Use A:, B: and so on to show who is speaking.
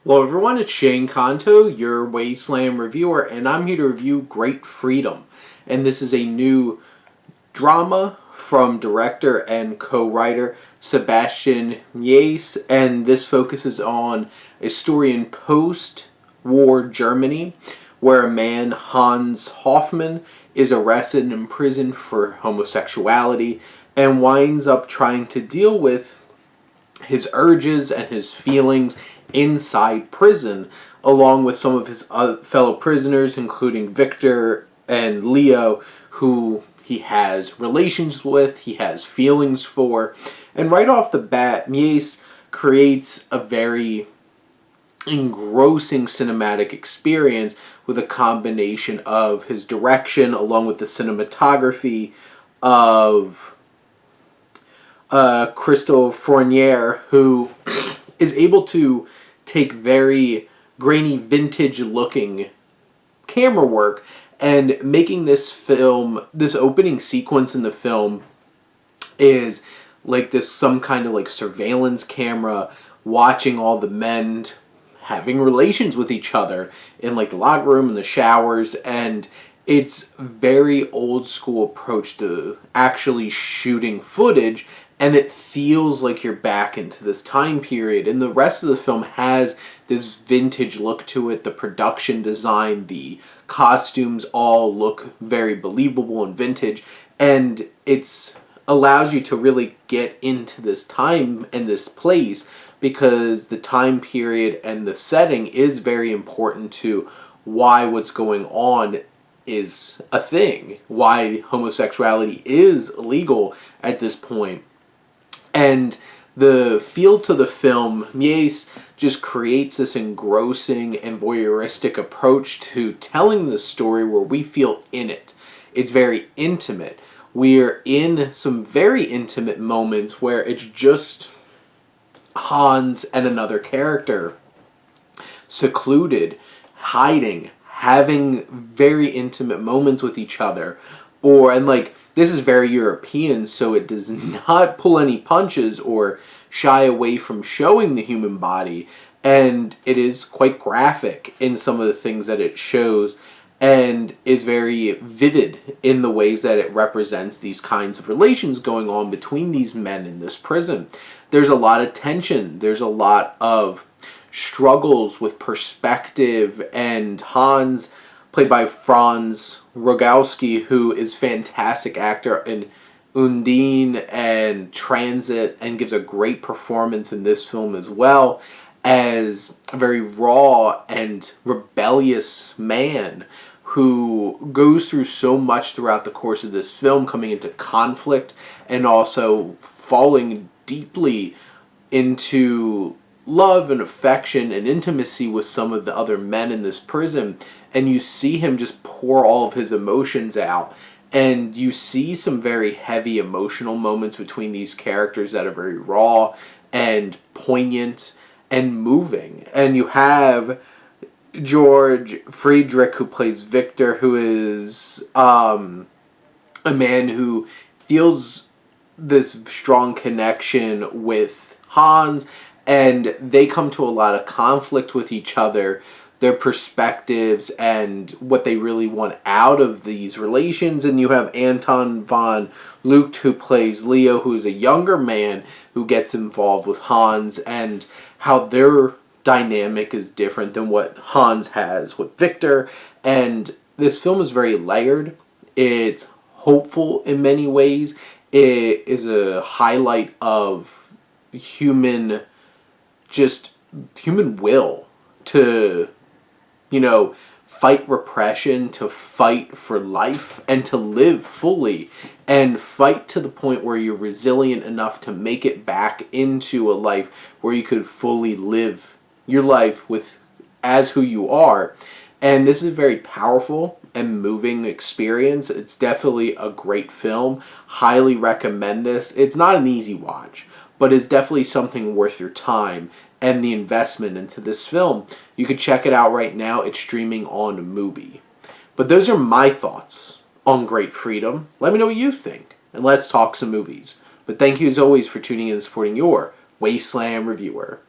A: Hello everyone, it's Shane Kanto, your Wasteland reviewer, and I'm here to review Great Freedom. And this is a new drama from director and co-writer Sebastian Meise, and this focuses on a story in post-war Germany where a man, Hans Hoffmann, is arrested and imprisoned for homosexuality and winds up trying to deal with his urges and his feelings inside prison, along with some of his fellow prisoners, including Viktor and Leo, who he has relations with, he has feelings for. And right off the bat, Meise creates a very engrossing cinematic experience with a combination of his direction along with the cinematography of Crystal Fournier, who is able to take very grainy, vintage-looking camera work and making this film, this opening sequence in the film is like this some kind of like surveillance camera watching all the men having relations with each other in like the locker room and the showers, and it's very old school approach to actually shooting footage, and it feels like you're back into this time period. And the rest of the film has this vintage look to it. The production design, the costumes all look very believable and vintage, and it's allows you to really get into this time and this place because the time period and the setting is very important to why what's going on is a thing, why homosexuality is illegal at this point. And the feel to the film, Meise just creates this engrossing and voyeuristic approach to telling the story where we feel in it. It's very intimate. We're in some very intimate moments where it's just Hans and another character secluded, hiding, having very intimate moments with each other. And like, this is very European, so it does not pull any punches or shy away from showing the human body, and it is quite graphic in some of the things that it shows, and is very vivid in the ways that it represents these kinds of relations going on between these men in this prison. There's a lot of tension, there's a lot of struggles with perspective, and Hans, played by Franz Rogowski, who is a fantastic actor in Undine and Transit, and gives a great performance in this film as well, as a very raw and rebellious man who goes through so much throughout the course of this film, coming into conflict and also falling deeply into love and affection and intimacy with some of the other men in this prison. And you see him just pour all of his emotions out, and you see some very heavy emotional moments between these characters that are very raw and poignant and moving. And you have Georg Friedrich, who plays Viktor, who is a man who feels this strong connection with Hans, and they come to a lot of conflict with each other, their perspectives and what they really want out of these relations. And you have Anton von Lucke, who plays Leo, who is a younger man who gets involved with Hans, and how their dynamic is different than what Hans has with Viktor. And this film is very layered. It's hopeful in many ways. It is a highlight of human will to, fight repression, to fight for life, and to live fully, and fight to the point where you're resilient enough to make it back into a life where you could fully live your life with as who you are. And this is a very powerful and moving experience. It's definitely a great film. Highly recommend this. It's not an easy watch, but it's definitely something worth your time and the investment into this film. You can check it out right now. It's streaming on Mubi. But those are my thoughts on Great Freedom. Let me know what you think, and let's talk some movies. But thank you as always for tuning in and supporting your Wasteland reviewer.